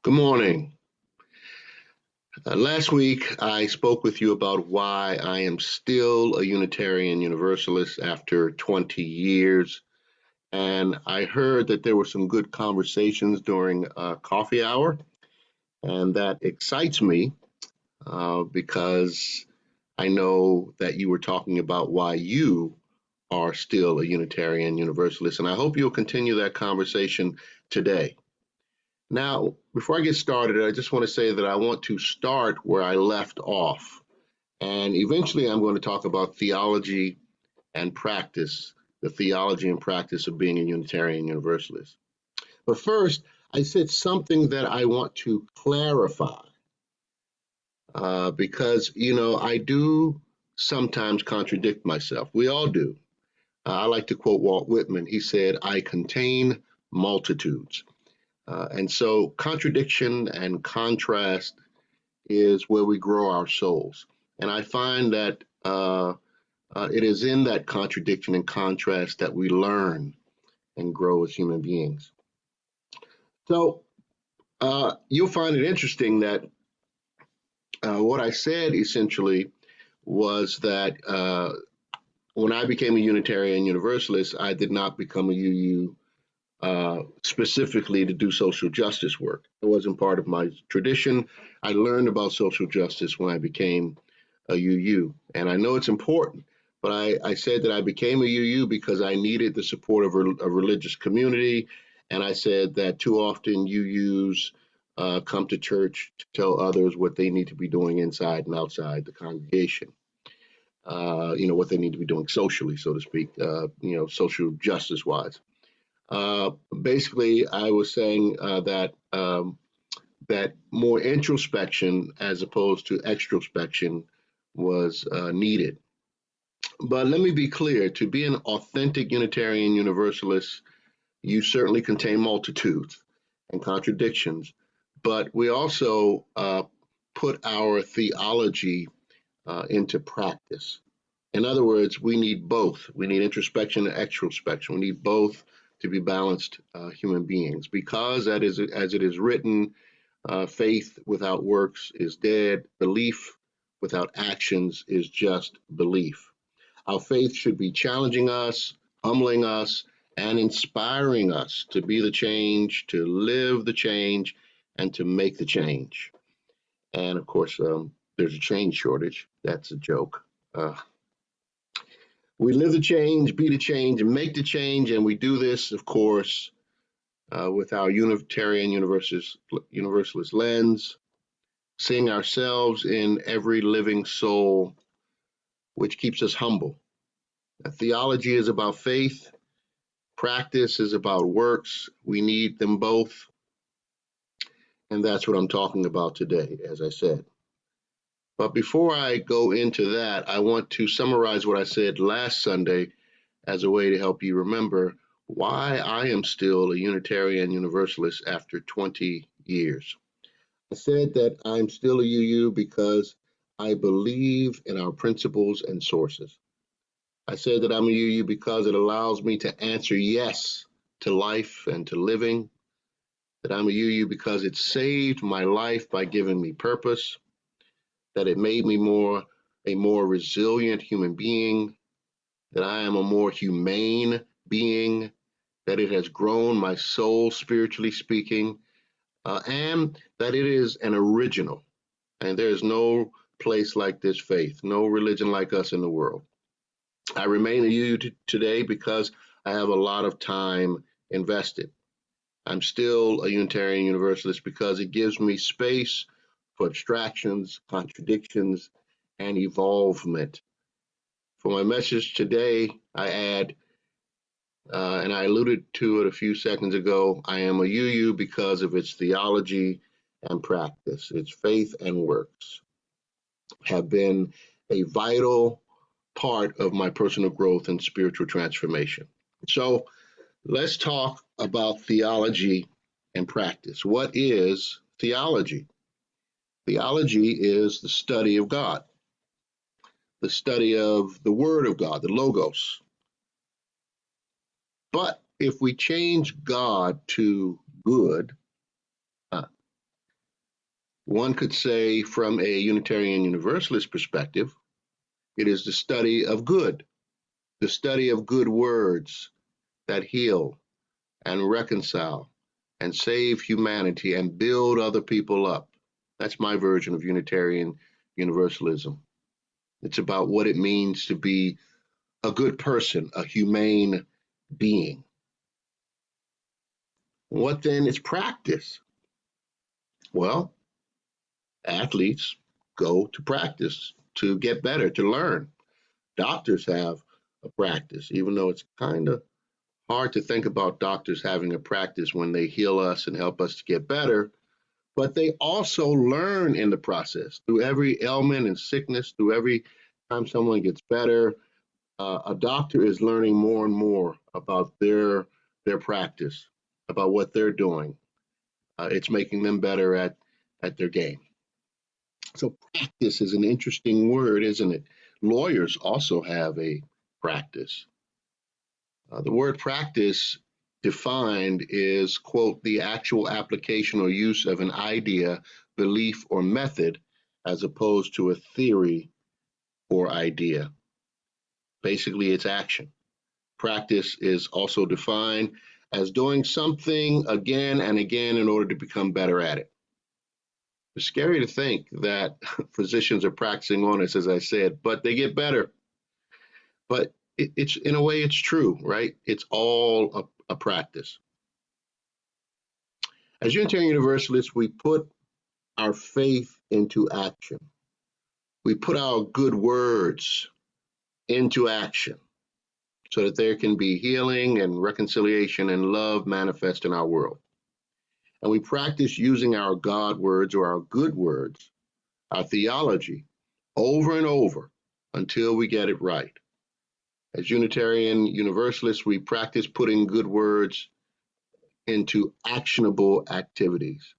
Good morning. Last week, I spoke with you about why I am still a Unitarian Universalist after 20 years. And I heard that there were some good conversations during coffee hour, and that excites me because I know that you were talking about why you are still a Unitarian Universalist. And I hope you'll continue that conversation today. Now, before I get started, I just want to say that I want to start where I left off. And eventually, I'm going to talk about theology and practice, the theology and practice of being a Unitarian Universalist. But first, I said something that I want to clarify because, I do sometimes contradict myself. We all do. I like to quote Walt Whitman. He said, I contain multitudes. And so contradiction and contrast is where we grow our souls. And I find that it is in that contradiction and contrast that we learn and grow as human beings. So you'll find it interesting that what I said essentially was that when I became a Unitarian Universalist, I did not become a UU specifically to do social justice work. It wasn't part of my tradition. I learned about social justice when I became a UU, and I know it's important. But I said that I became a UU because I needed the support of a religious community, and I said that too often UUs come to church to tell others what they need to be doing inside and outside the congregation. What they need to be doing socially, so to speak, social justice wise. Basically, I was saying that more introspection as opposed to extrospection was needed. But let me be clear: to be an authentic Unitarian Universalist, you certainly contain multitudes and contradictions, but we also put our theology into practice. In other words, we need both. We need introspection and extrospection. We need both to be balanced human beings, because that is, as it is written, faith without works is dead. Belief without actions is just belief. Our faith should be challenging us, humbling us, and inspiring us to be the change, to live the change, and to make the change. And of course, there's a change shortage. That's a joke. We live the change, be the change, and make the change. And we do this, of course, with our Unitarian Universalist lens, seeing ourselves in every living soul, which keeps us humble. Theology is about faith. Practice is about works. We need them both. And that's what I'm talking about today, as I said. But before I go into that, I want to summarize what I said last Sunday as a way to help you remember why I am still a Unitarian Universalist after 20 years. I said that I'm still a UU because I believe in our principles and sources. I said that I'm a UU because it allows me to answer yes to life and to living. That I'm a UU because it saved my life by giving me purpose. That it made me a more resilient human being. That I am a more humane being. That it has grown my soul, spiritually speaking, and that it is an original. And there is no place like this faith, no religion like us in the world. I remain a UU today because I have a lot of time invested. I'm still a Unitarian Universalist because it gives me space for abstractions, contradictions, and evolvement. For my message today, I add, and I alluded to it a few seconds ago, I am a UU because of its theology and practice. Its faith and works have been a vital part of my personal growth and spiritual transformation. So let's talk about theology and practice. What is theology? Theology is the study of God, the study of the Word of God, the Logos. But if we change God to good, One could say, from a Unitarian Universalist perspective, it is the study of good, the study of good words that heal and reconcile and save humanity and build other people up. That's my version of Unitarian Universalism. It's about what it means to be a good person, a humane being. What then is practice? Well, athletes go to practice to get better, to learn. Doctors have a practice, even though it's kind of hard to think about doctors having a practice when they heal us and help us to get better. But they also learn in the process through every ailment and sickness, through every time someone gets better. A doctor is learning more and more about their practice, about what they're doing. It's making them better at their game. So practice is an interesting word, isn't it? Lawyers also have a practice. The word practice defined is, quote, the actual application or use of an idea, belief, or method as opposed to a theory or idea. Basically, it's action. Practice is also defined as doing something again and again in order to become better at it. It's scary to think that physicians are practicing on us, as I said, but they get better. But it's in a way, it's true, right? It's all a practice. As Unitarian Universalists, we put our faith into action. We put our good words into action so that there can be healing and reconciliation and love manifest in our world. And we practice using our God words or our good words, our theology, over and over until we get it right. As Unitarian Universalists, we practice putting good words into actionable activities.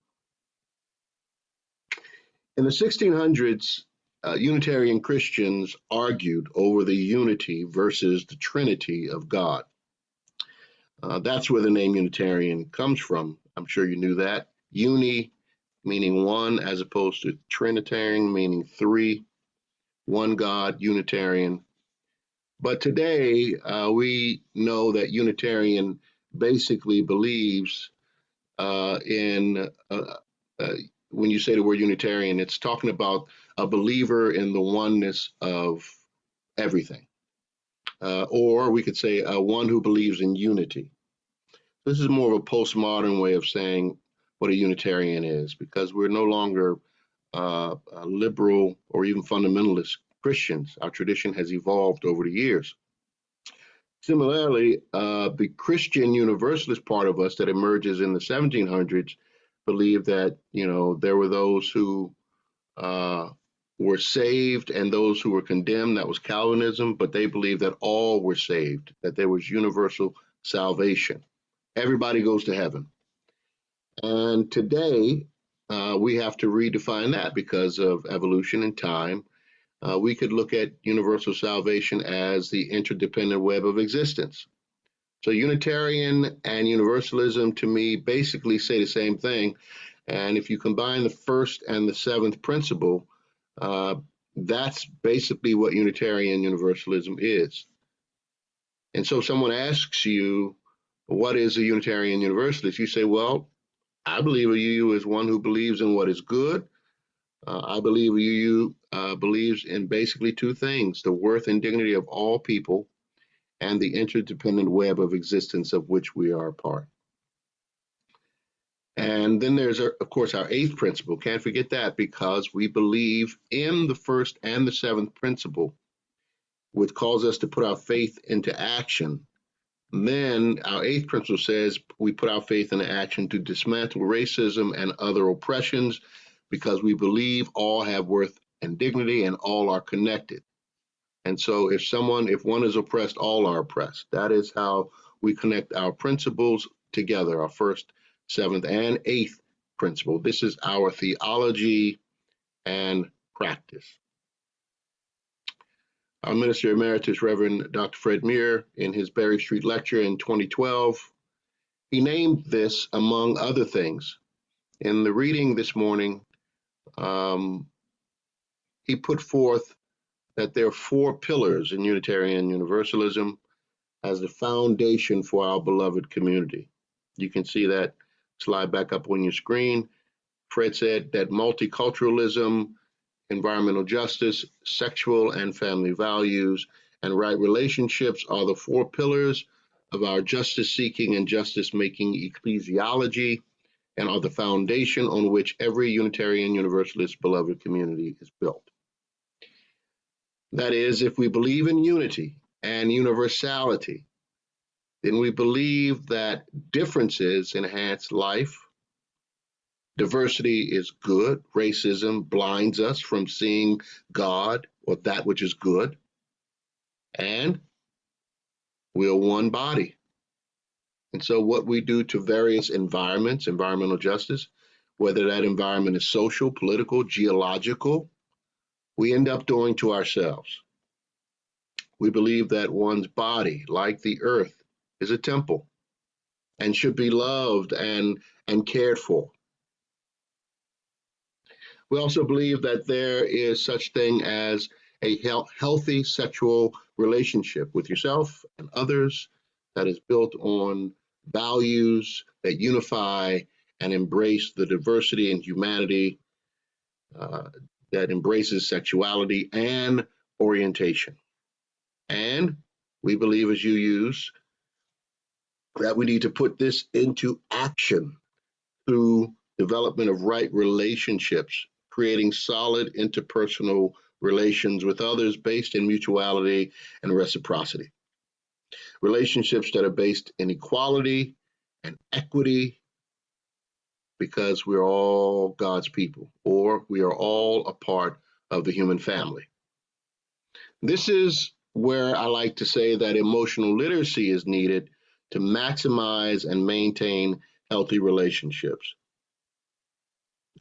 In the 1600s, Unitarian Christians argued over the unity versus the Trinity of God. That's where the name Unitarian comes from. I'm sure you knew that. Uni meaning one, as opposed to Trinitarian meaning three, one God, Unitarian. But today, we know that Unitarian basically believes in when you say the word Unitarian, it's talking about a believer in the oneness of everything. Or we could say one who believes in unity. This is more of a postmodern way of saying what a Unitarian is, because we're no longer liberal or even fundamentalist Christians. Our tradition has evolved over the years. Similarly, the Christian Universalist part of us that emerges in the 1700s believed that, there were those who uh, were saved and those who were condemned. That was Calvinism, but they believed that all were saved, that there was universal salvation. Everybody goes to heaven. And today, we have to redefine that because of evolution and time. We could look at universal salvation as the interdependent web of existence. So Unitarian and Universalism to me basically say the same thing. And if you combine the first and the seventh principle, uh, that's basically what Unitarian Universalism is. And so someone asks you, what is a Unitarian Universalist? You say, well, I believe a UU is one who believes in what is good. I believe a UU believes in basically two things: the worth and dignity of all people and the interdependent web of existence of which we are a part. And then there's, of course, our eighth principle. Can't forget that, because we believe in the first and the seventh principle, which calls us to put our faith into action. And then our eighth principle says we put our faith into action to dismantle racism and other oppressions, because we believe all have worth and dignity and all are connected. And so if one is oppressed, all are oppressed. That is how we connect our principles together, our first, seventh, and eighth principle. This is our theology and practice. Our Minister Emeritus, Reverend Dr. Fred Muir, in his Berry Street lecture in 2012, he named this among other things. In the reading this morning, um, he put forth that there are four pillars in Unitarian Universalism as the foundation for our beloved community. You can see that slide back up on your screen. Fred said that multiculturalism, environmental justice, sexual and family values, and right relationships are the four pillars of our justice seeking and justice making ecclesiology and are the foundation on which every Unitarian Universalist beloved community is built. That is, if we believe in unity and universality, then we believe that differences enhance life. Diversity is good. Racism blinds us from seeing God or that which is good. And we're one body. And so, what we do to various environments, environmental justice, whether that environment is social, political, geological, we end up doing to ourselves. We believe that one's body, like the earth, is a temple and should be loved and cared for. We also believe that there is such thing as a healthy sexual relationship with yourself and others that is built on values that unify and embrace the diversity and humanity uh, that embraces sexuality and orientation. And we believe, as you use, that we need to put this into action through development of right relationships, creating solid interpersonal relations with others based in mutuality and reciprocity. Relationships that are based in equality and equity because we're all God's people, or we are all a part of the human family. This is where I like to say that emotional literacy is needed to maximize and maintain healthy relationships.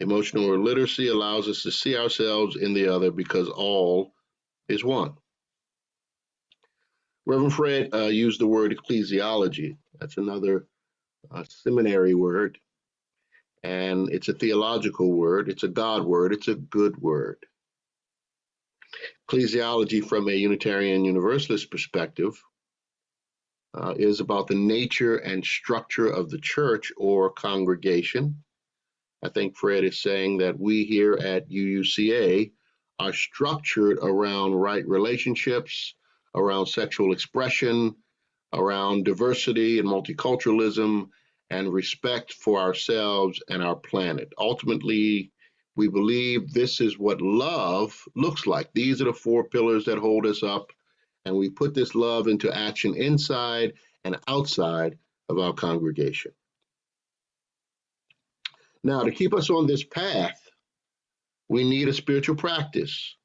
Emotional literacy allows us to see ourselves in the other because all is one. Reverend Fred used the word ecclesiology. That's another seminary word, and it's a theological word. It's a God word. It's a good word. Ecclesiology, from a Unitarian Universalist perspective, is about the nature and structure of the church or congregation. I think Fred is saying that we here at UUCA are structured around right relationships, around sexual expression, around diversity and multiculturalism, and respect for ourselves and our planet. Ultimately, we believe this is what love looks like. These are the four pillars that hold us up, and we put this love into action inside and outside of our congregation. Now, to keep us on this path, we need a spiritual practice.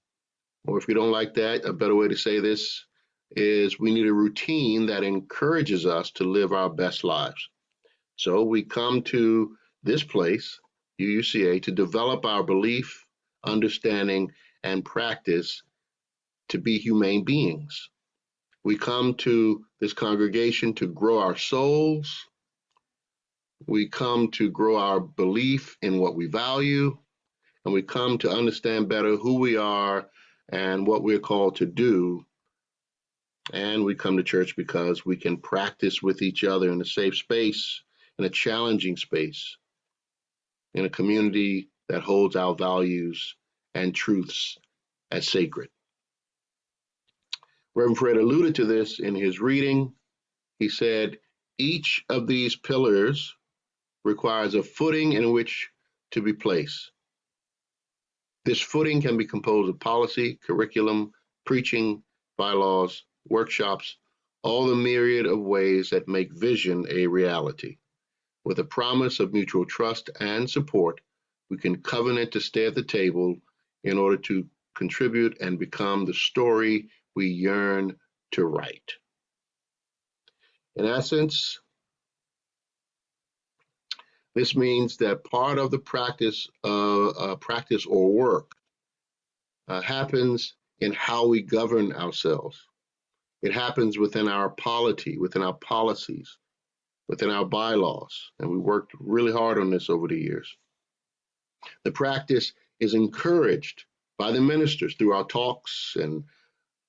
Or if you don't like that, a better way to say this is we need a routine that encourages us to live our best lives. So we come to this place, UUCA, to develop our belief, understanding, and practice to be humane beings. We come to this congregation to grow our souls. We come to grow our belief in what we value, and we come to understand better who we are and what we're called to do. And we come to church because we can practice with each other in a safe space, in a challenging space, in a community that holds our values and truths as sacred. Reverend Fred alluded to this in his reading. He said, each of these pillars requires a footing in which to be placed. This footing can be composed of policy, curriculum, preaching, bylaws, workshops, all the myriad of ways that make vision a reality. With a promise of mutual trust and support, we can covenant to stay at the table in order to contribute and become the story we yearn to write. In essence, this means that part of the practice or work happens in how we govern ourselves. It happens within our polity, within our policies, within our bylaws, and we worked really hard on this over the years. The practice is encouraged by the ministers through our talks and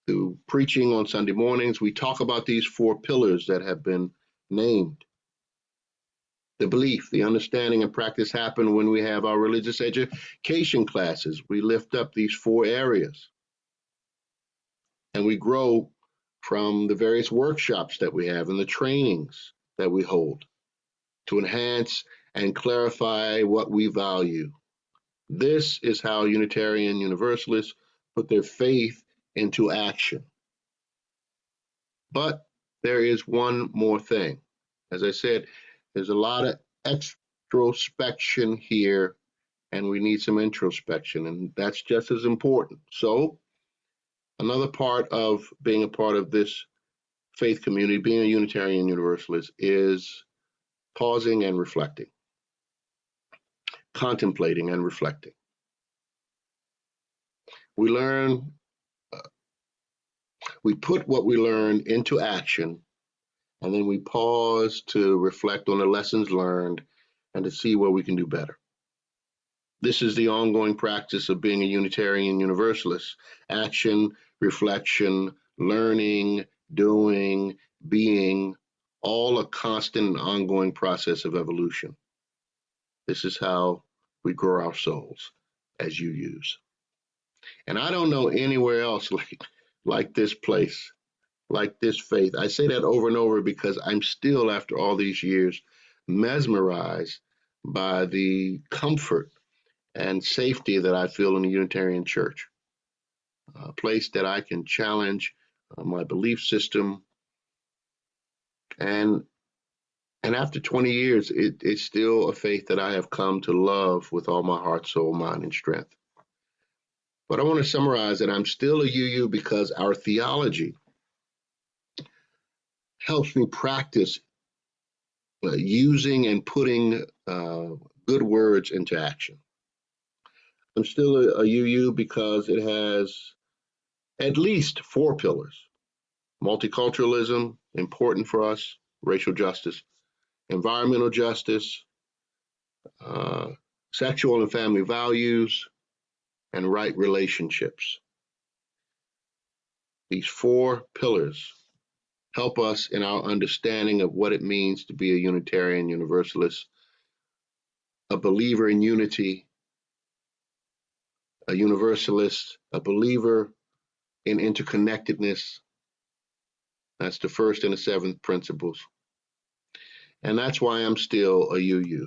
through preaching on Sunday mornings. We talk about these four pillars that have been named. The belief, the understanding, and practice happen when we have our religious education classes. We lift up these four areas and we grow from the various workshops that we have and the trainings that we hold to enhance and clarify what we value. This is how Unitarian Universalists put their faith into action. But there is one more thing. As I said, there's a lot of extrospection here, and we need some introspection, and that's just as important. So, another part of being a part of this faith community, being a Unitarian Universalist, is pausing and reflecting, contemplating and reflecting. We learn, we put what we learn into action, and then we pause to reflect on the lessons learned and to see where we can do better. This is the ongoing practice of being a Unitarian Universalist: action, reflection, learning, doing, being, all a constant and ongoing process of evolution. This is how we grow our souls as UUs. And I don't know anywhere else like this place, like this faith. I say that over and over because I'm still, after all these years, mesmerized by the comfort and safety that I feel in the Unitarian Church, a place that I can challenge my belief system. And after 20 years, it's still a faith that I have come to love with all my heart, soul, mind, and strength. But I want to summarize that I'm still a UU because our theology helps me practice using and putting good words into action. I'm still a UU because it has at least four pillars: multiculturalism, important for us, racial justice, environmental justice, uh, sexual and family values, and right relationships. These four pillars help us in our understanding of what it means to be a Unitarian Universalist, a believer in unity, a Universalist, a believer in interconnectedness. That's the first and the seventh principles. And that's why I'm still a UU,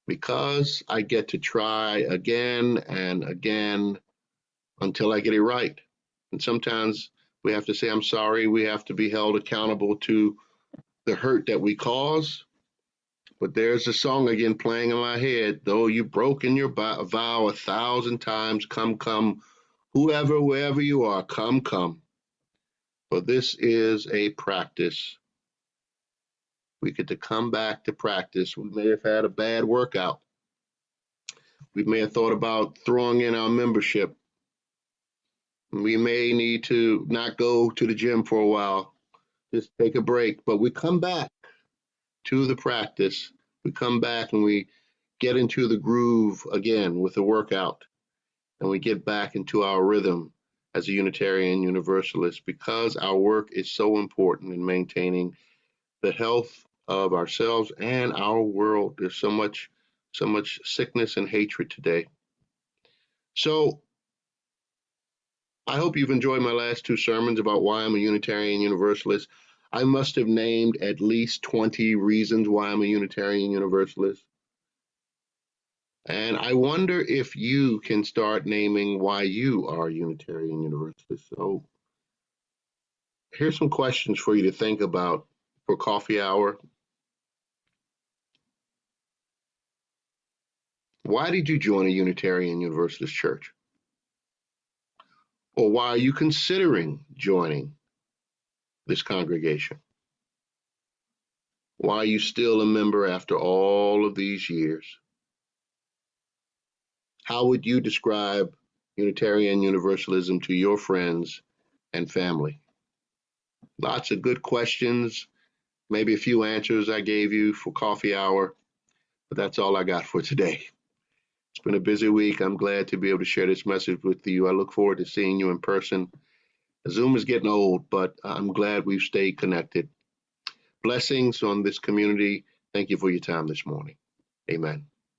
because I get to try again and again until I get it right. And sometimes we have to say, I'm sorry. We have to be held accountable to the hurt that we cause. But there's a song again playing in my head: though you've broken your vow 1,000 times, come, come, whoever, wherever you are, come, come. For this is a practice. We get to come back to practice. We may have had a bad workout. We may have thought about throwing in our membership. We may need to not go to the gym for a while, just take a break. But we come back to the practice. We come back and we get into the groove again with the workout, and we get back into our rhythm as a Unitarian Universalist, because our work is so important in maintaining the health of ourselves and our world. There's so much sickness and hatred today. So I hope you've enjoyed my last two sermons about why I'm a Unitarian Universalist. I must have named at least 20 reasons why I'm a Unitarian Universalist. And I wonder if you can start naming why you are a Unitarian Universalist. So here's some questions for you to think about for coffee hour. Why did you join a Unitarian Universalist church? Or why are you considering joining this congregation? Why are you still a member after all of these years? How would you describe Unitarian Universalism to your friends and family? Lots of good questions, maybe a few answers I gave you for coffee hour, but that's all I got for today. It's been a busy week. I'm glad to be able to share this message with you. I look forward to seeing you in person. Zoom is getting old, but I'm glad we've stayed connected. Blessings on this community. Thank you for your time this morning. Amen.